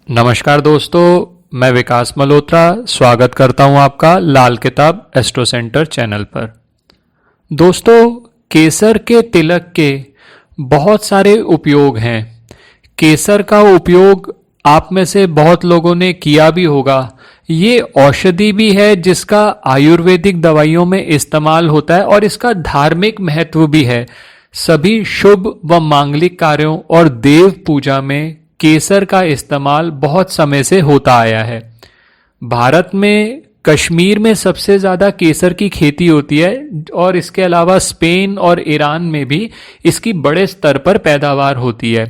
नमस्कार दोस्तों, मैं विकास मल्होत्रा स्वागत करता हूं आपका लाल किताब एस्ट्रो सेंटर चैनल पर। दोस्तों, केसर के तिलक के बहुत सारे उपयोग हैं। केसर का उपयोग आप में से बहुत लोगों ने किया भी होगा। ये औषधि भी है जिसका आयुर्वेदिक दवाइयों में इस्तेमाल होता है और इसका धार्मिक महत्व भी है। सभी शुभ व मांगलिक कार्यों और देव पूजा में केसर का इस्तेमाल बहुत समय से होता आया है। भारत में कश्मीर में सबसे ज़्यादा केसर की खेती होती है और इसके अलावा स्पेन और ईरान में भी इसकी बड़े स्तर पर पैदावार होती है।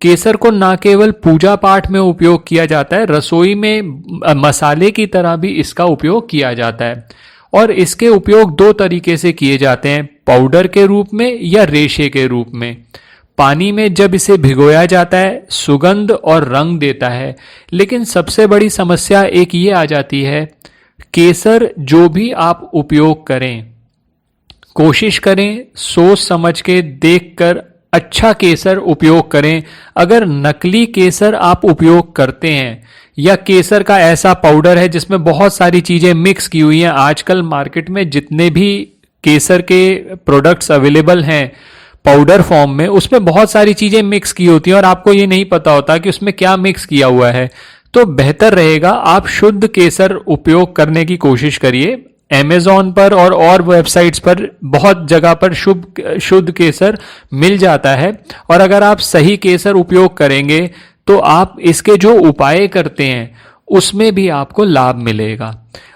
केसर को न केवल पूजा पाठ में उपयोग किया जाता है, रसोई में मसाले की तरह भी इसका उपयोग किया जाता है। और इसके उपयोग दो तरीके से किए जाते हैं, पाउडर के रूप में या रेशे के रूप में। पानी में जब इसे भिगोया जाता है सुगंध और रंग देता है, लेकिन सबसे बड़ी समस्या एक ये आ जाती है, केसर जो भी आप उपयोग करें कोशिश करें सोच समझ के देखकर अच्छा केसर उपयोग करें। अगर नकली केसर आप उपयोग करते हैं या केसर का ऐसा पाउडर है जिसमें बहुत सारी चीजें मिक्स की हुई हैं, आजकल मार्केट में जितने भी केसर के प्रोडक्ट्स अवेलेबल हैं पाउडर फॉर्म में, उसमें बहुत सारी चीजें मिक्स की होती हैं और आपको ये नहीं पता होता कि उसमें क्या मिक्स किया हुआ है। तो बेहतर रहेगा आप शुद्ध केसर उपयोग करने की कोशिश करिए। अमेज़ॉन पर और वेबसाइट्स पर बहुत जगह पर शुद्ध केसर मिल जाता है और अगर आप सही केसर उपयोग करेंगे तो आप इसके जो उपाय करते हैं उसमें भी आपको लाभ मिलेगा।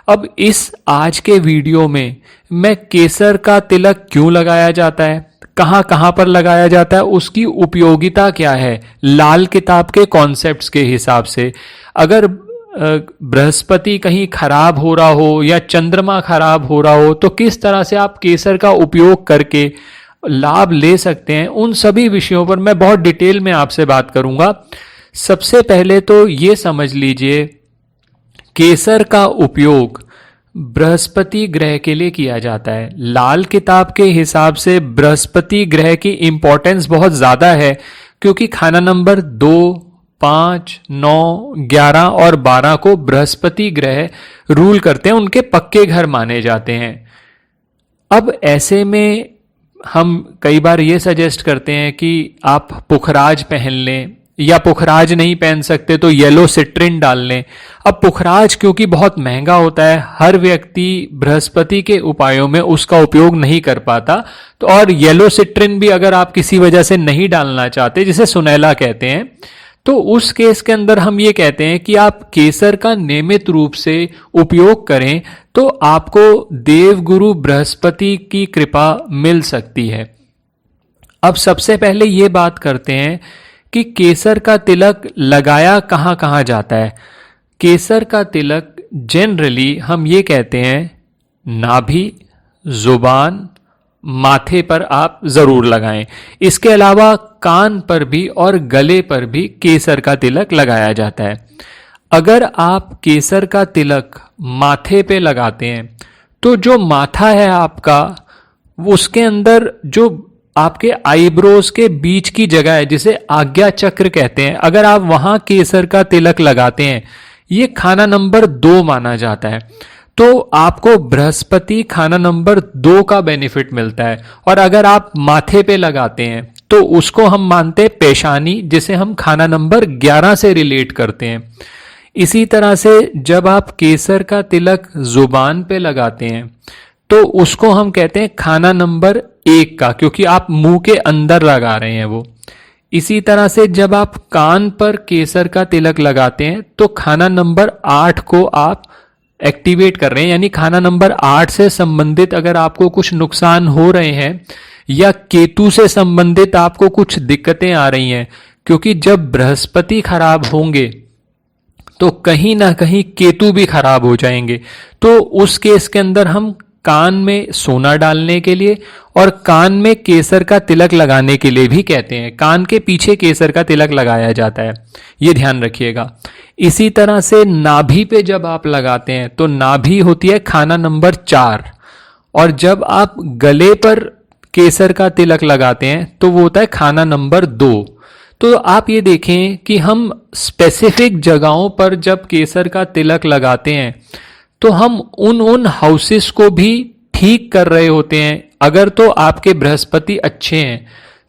अब इस आज के वीडियो में मैं केसर का तिलक क्यों लगाया जाता है, कहाँ कहाँ पर लगाया जाता है, उसकी उपयोगिता क्या है लाल किताब के कॉन्सेप्ट्स के हिसाब से। अगर बृहस्पति कहीं खराब हो रहा हो या चंद्रमा खराब हो रहा हो तो किस तरह से आप केसर का उपयोग करके लाभ ले सकते हैं, उन सभी विषयों पर मैं बहुत डिटेल में आपसे बात करूंगा। सबसे पहले तो ये समझ लीजिए, केसर का उपयोग बृहस्पति ग्रह के लिए किया जाता है। लाल किताब के हिसाब से बृहस्पति ग्रह की इंपॉर्टेंस बहुत ज़्यादा है क्योंकि खाना नंबर 2, 5, 9, 11 और 12 को बृहस्पति ग्रह रूल करते हैं, उनके पक्के घर माने जाते हैं। अब ऐसे में हम कई बार ये सजेस्ट करते हैं कि आप पुखराज पहन लें या पुखराज नहीं पहन सकते तो येलो सिट्रिन डाल लें। अब पुखराज क्योंकि बहुत महंगा होता है, हर व्यक्ति बृहस्पति के उपायों में उसका उपयोग नहीं कर पाता, तो और येलो सिट्रिन भी अगर आप किसी वजह से नहीं डालना चाहते, जिसे सुनैला कहते हैं, तो उस केस के अंदर हम ये कहते हैं कि आप केसर का नियमित रूप से उपयोग करें तो आपको देवगुरु बृहस्पति की कृपा मिल सकती है। अब सबसे पहले ये बात करते हैं कि केसर का तिलक लगाया कहाँ कहाँ जाता है। केसर का तिलक जनरली हम ये कहते हैं नाभि, जुबान, माथे पर आप जरूर लगाएं। इसके अलावा कान पर भी और गले पर भी केसर का तिलक लगाया जाता है। अगर आप केसर का तिलक माथे पे लगाते हैं तो जो माथा है आपका, उसके अंदर जो आपके आईब्रोज के बीच की जगह है जिसे आज्ञा चक्र कहते हैं, अगर आप वहां केसर का तिलक लगाते हैं, ये खाना नंबर 2 माना जाता है, तो आपको बृहस्पति खाना नंबर 2 का बेनिफिट मिलता है। और अगर आप माथे पे लगाते हैं तो उसको हम मानते हैं पेशानी, जिसे हम खाना नंबर 11 से रिलेट करते हैं। इसी तरह से जब आप केसर का तिलक जुबान पे लगाते हैं तो उसको हम कहते हैं खाना नंबर 1 का, क्योंकि आप मुंह के अंदर लगा रहे हैं वो। इसी तरह से जब आप कान पर केसर का तिलक लगाते हैं तो खाना नंबर 8 को आप एक्टिवेट कर रहे हैं, यानी खाना नंबर 8 से संबंधित अगर आपको कुछ नुकसान हो रहे हैं या केतु से संबंधित आपको कुछ दिक्कतें आ रही हैं, क्योंकि जब बृहस्पति खराब होंगे तो कहीं ना कहीं केतु भी खराब हो जाएंगे। तो उस केस के अंदर हम कान में सोना डालने के लिए और कान में केसर का तिलक लगाने के लिए भी कहते हैं। कान के पीछे केसर का तिलक लगाया जाता है, ये ध्यान रखिएगा। इसी तरह से नाभि पे जब आप लगाते हैं तो नाभि होती है खाना नंबर 4, और जब आप गले पर केसर का तिलक लगाते हैं तो वो होता है खाना नंबर 2। तो आप ये देखें कि हम स्पेसिफिक जगहों पर जब केसर का तिलक लगाते हैं तो हम उन हाउसेस को भी ठीक कर रहे होते हैं। अगर तो आपके बृहस्पति अच्छे हैं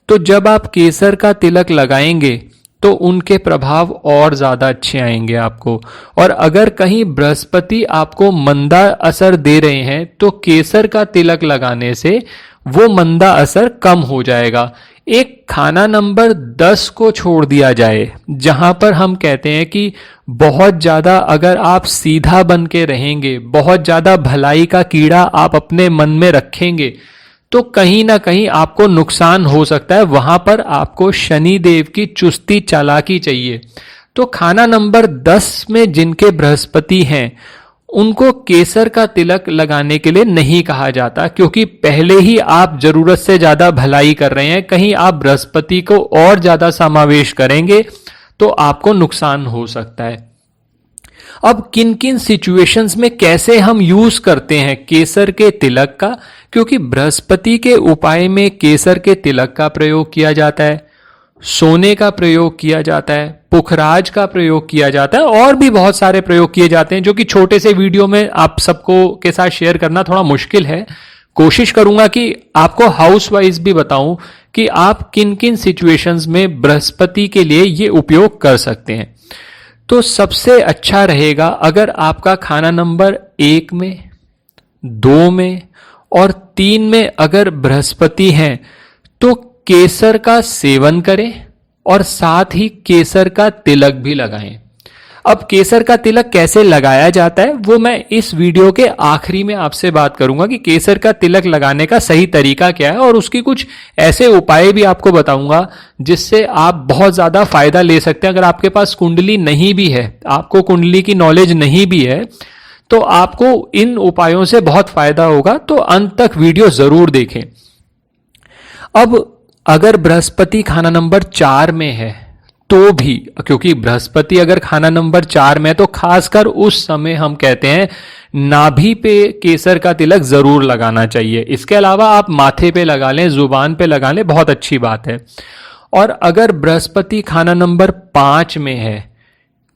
तो जब आप केसर का तिलक लगाएंगे तो उनके प्रभाव और ज्यादा अच्छे आएंगे आपको। और अगर कहीं बृहस्पति आपको मंदा असर दे रहे हैं तो केसर का तिलक लगाने से वो मंदा असर कम हो जाएगा। एक खाना नंबर 10 को छोड़ दिया जाए, जहां पर हम कहते हैं कि बहुत ज्यादा अगर आप सीधा बन के रहेंगे, बहुत ज्यादा भलाई का कीड़ा आप अपने मन में रखेंगे तो कहीं ना कहीं आपको नुकसान हो सकता है। वहां पर आपको शनि देव की चुस्ती चालाकी चाहिए। तो खाना नंबर 10 में जिनके बृहस्पति हैं उनको केसर का तिलक लगाने के लिए नहीं कहा जाता, क्योंकि पहले ही आप जरूरत से ज्यादा भलाई कर रहे हैं। कहीं आप बृहस्पति को और ज्यादा समावेश करेंगे तो आपको नुकसान हो सकता है। अब किन किन सिचुएशंस में कैसे हम यूज करते हैं केसर के तिलक का, क्योंकि बृहस्पति के उपाय में केसर के तिलक का प्रयोग किया जाता है, सोने का प्रयोग किया जाता है, पुखराज का प्रयोग किया जाता है और भी बहुत सारे प्रयोग किए जाते हैं जो कि छोटे से वीडियो में आप सबको के साथ शेयर करना थोड़ा मुश्किल है। कोशिश करूंगा कि आपको हाउस वाइज भी बताऊं कि आप किन किन सिचुएशंस में बृहस्पति के लिए ये उपयोग कर सकते हैं। तो सबसे अच्छा रहेगा अगर आपका खाना नंबर 1 में, 2 में और 3 में अगर बृहस्पति हैं तो केसर का सेवन करें और साथ ही केसर का तिलक भी लगाएं। अब केसर का तिलक कैसे लगाया जाता है वो मैं इस वीडियो के आखिरी में आपसे बात करूंगा कि केसर का तिलक लगाने का सही तरीका क्या है, और उसकी कुछ ऐसे उपाय भी आपको बताऊंगा जिससे आप बहुत ज्यादा फायदा ले सकते हैं। अगर आपके पास कुंडली नहीं भी है, आपको कुंडली की नॉलेज नहीं भी है, तो आपको इन उपायों से बहुत फायदा होगा। तो अंत तक वीडियो जरूर देखें। अब अगर बृहस्पति खाना नंबर 4 में है तो भी, क्योंकि बृहस्पति अगर खाना नंबर 4 में है तो खासकर उस समय हम कहते हैं नाभि पे केसर का तिलक जरूर लगाना चाहिए। इसके अलावा आप माथे पे लगा लें, जुबान पे लगा लें, बहुत अच्छी बात है। और अगर बृहस्पति खाना नंबर 5 में है,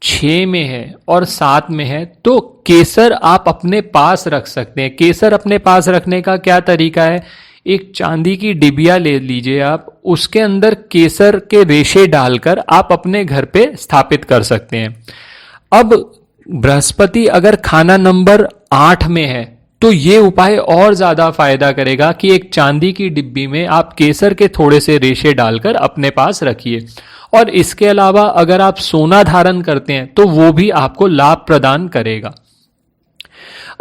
6 में है और 7 में है तो केसर आप अपने पास रख सकते हैं। केसर अपने पास रखने का क्या तरीका है, एक चांदी की डिबिया ले लीजिए आप, उसके अंदर केसर के रेशे डालकर आप अपने घर पे स्थापित कर सकते हैं। अब बृहस्पति अगर खाना नंबर 8 में है तो ये उपाय और ज्यादा फायदा करेगा कि एक चांदी की डिब्बी में आप केसर के थोड़े से रेशे डालकर अपने पास रखिए। और इसके अलावा अगर आप सोना धारण करते हैं तो वो भी आपको लाभ प्रदान करेगा।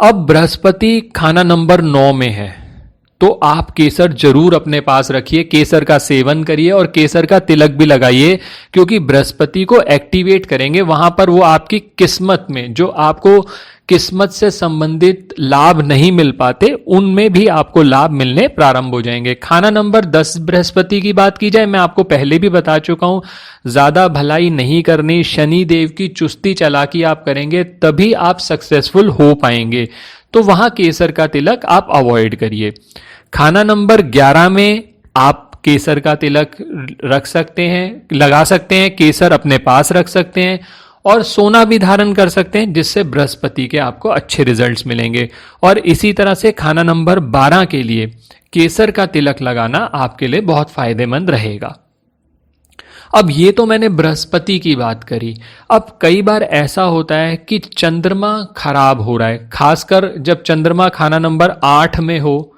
अब बृहस्पति खाना नंबर 9 में है तो आप केसर जरूर अपने पास रखिए, केसर का सेवन करिए और केसर का तिलक भी लगाइए, क्योंकि बृहस्पति को एक्टिवेट करेंगे। वहां पर वो आपकी किस्मत में, जो आपको किस्मत से संबंधित लाभ नहीं मिल पाते, उनमें भी आपको लाभ मिलने प्रारंभ हो जाएंगे। खाना नंबर 10 बृहस्पति की बात की जाए, मैं आपको पहले भी बता चुका हूं, ज्यादा भलाई नहीं करनी, शनि देव की चुस्ती चालाकी आप करेंगे तभी आप सक्सेसफुल हो पाएंगे। तो वहां केसर का तिलक आप अवॉइड करिए। खाना नंबर 11 में आप केसर का तिलक रख सकते हैं, लगा सकते हैं, केसर अपने पास रख सकते हैं और सोना भी धारण कर सकते हैं, जिससे बृहस्पति के आपको अच्छे रिजल्ट्स मिलेंगे। और इसी तरह से खाना नंबर 12 के लिए केसर का तिलक लगाना आपके लिए बहुत फायदेमंद रहेगा। अब ये तो मैंने बृहस्पति की बात करी। अब कई बार ऐसा होता है कि चंद्रमा खराब हो रहा है, खासकर जब चंद्रमा खाना नंबर 8 में हो,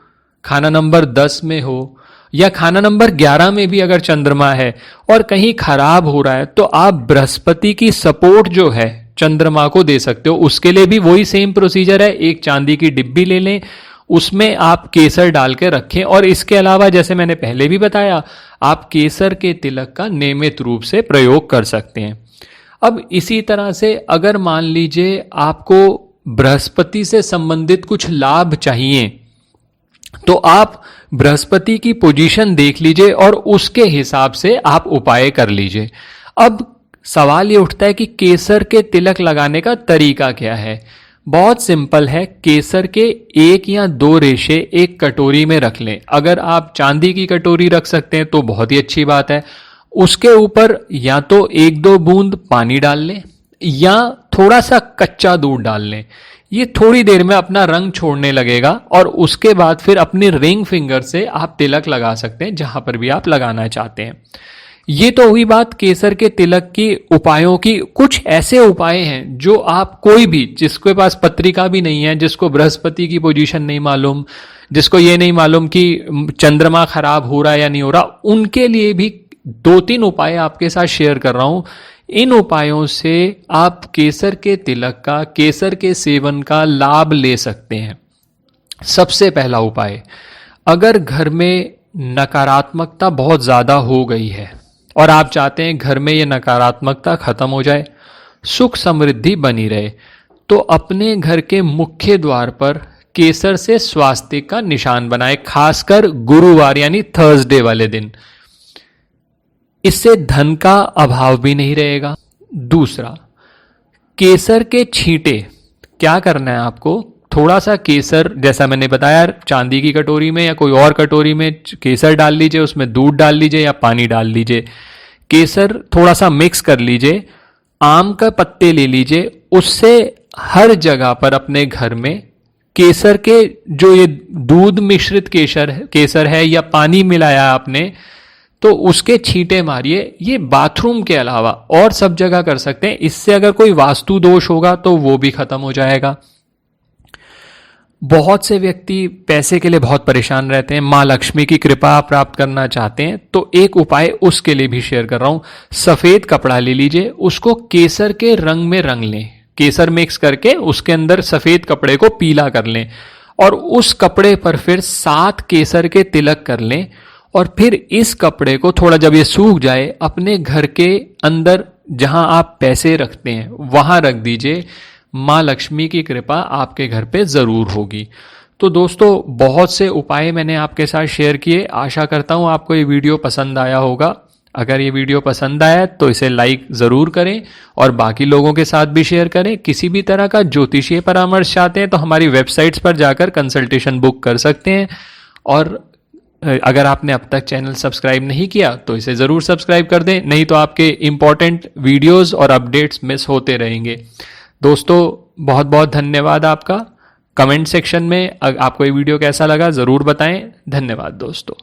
खाना नंबर 10 में हो या खाना नंबर 11 में भी अगर चंद्रमा है और कहीं खराब हो रहा है, तो आप बृहस्पति की सपोर्ट जो है चंद्रमा को दे सकते हो। उसके लिए भी वही सेम प्रोसीजर है, एक चांदी की डिब्बी ले लें, उसमें आप केसर डाल के रखें। और इसके अलावा जैसे मैंने पहले भी बताया, आप केसर के तिलक का नियमित रूप से प्रयोग कर सकते हैं। अब इसी तरह से अगर मान लीजिए आपको बृहस्पति से संबंधित कुछ लाभ चाहिए, तो आप बृहस्पति की पोजीशन देख लीजिए और उसके हिसाब से आप उपाय कर लीजिए। अब सवाल ये उठता है कि केसर के तिलक लगाने का तरीका क्या है। बहुत सिंपल है, केसर के 1 या 2 रेशे एक कटोरी में रख लें। अगर आप चांदी की कटोरी रख सकते हैं तो बहुत ही अच्छी बात है। उसके ऊपर या तो 1-2 बूंद पानी डाल लें या थोड़ा सा कच्चा दूध डाल लें। ये थोड़ी देर में अपना रंग छोड़ने लगेगा और उसके बाद फिर अपनी रिंग फिंगर से आप तिलक लगा सकते हैं जहां पर भी आप लगाना चाहते हैं। ये तो हुई बात केसर के तिलक की उपायों की। कुछ ऐसे उपाय हैं जो आप कोई भी, जिसके पास पत्रिका भी नहीं है, जिसको बृहस्पति की पोजीशन नहीं मालूम, जिसको ये नहीं मालूम कि चंद्रमा खराब हो रहा है या नहीं हो रहा, उनके लिए भी 2-3 उपाय आपके साथ शेयर कर रहा हूं। इन उपायों से आप केसर के तिलक का, केसर के सेवन का लाभ ले सकते हैं। सबसे पहला उपाय, अगर घर में नकारात्मकता बहुत ज्यादा हो गई है और आप चाहते हैं घर में ये नकारात्मकता खत्म हो जाए, सुख समृद्धि बनी रहे, तो अपने घर के मुख्य द्वार पर केसर से स्वास्तिक का निशान बनाए, खासकर गुरुवार यानी थर्सडे वाले दिन। इससे धन का अभाव भी नहीं रहेगा। दूसरा, केसर के छींटे, क्या करना है आपको, थोड़ा सा केसर, जैसा मैंने बताया, चांदी की कटोरी में या कोई और कटोरी में केसर डाल लीजिए, उसमें दूध डाल लीजिए या पानी डाल लीजिए, केसर थोड़ा सा मिक्स कर लीजिए, आम का पत्ते ले लीजिए, उससे हर जगह पर अपने घर में केसर के, जो ये दूध मिश्रित केसर है या पानी मिलाया आपने, तो उसके छींटे मारिए। ये बाथरूम के अलावा और सब जगह कर सकते हैं। इससे अगर कोई वास्तु दोष होगा तो वो भी खत्म हो जाएगा। बहुत से व्यक्ति पैसे के लिए बहुत परेशान रहते हैं, माँ लक्ष्मी की कृपा प्राप्त करना चाहते हैं, तो एक उपाय उसके लिए भी शेयर कर रहा हूं। सफेद कपड़ा ले लीजिए, उसको केसर के रंग में रंग लें, केसर मिक्स करके उसके अंदर सफेद कपड़े को पीला कर लें और उस कपड़े पर फिर 7 केसर के तिलक कर लें और फिर इस कपड़े को थोड़ा, जब ये सूख जाए, अपने घर के अंदर जहां आप पैसे रखते हैं वहां रख दीजिए। माँ लक्ष्मी की कृपा आपके घर पे जरूर होगी। तो दोस्तों, बहुत से उपाय मैंने आपके साथ शेयर किए। आशा करता हूं आपको ये वीडियो पसंद आया होगा। अगर ये वीडियो पसंद आया तो इसे लाइक ज़रूर करें और बाकी लोगों के साथ भी शेयर करें। किसी भी तरह का ज्योतिषीय परामर्श चाहते हैं तो हमारी वेबसाइट्स पर जाकर कंसल्टेशन बुक कर सकते हैं। और अगर आपने अब तक चैनल सब्सक्राइब नहीं किया तो इसे ज़रूर सब्सक्राइब कर दें, नहीं तो आपके इंपॉर्टेंट वीडियोस और अपडेट्स मिस होते रहेंगे। दोस्तों, बहुत बहुत धन्यवाद आपका। कमेंट सेक्शन में आपको ये वीडियो कैसा लगा ज़रूर बताएं। धन्यवाद दोस्तों।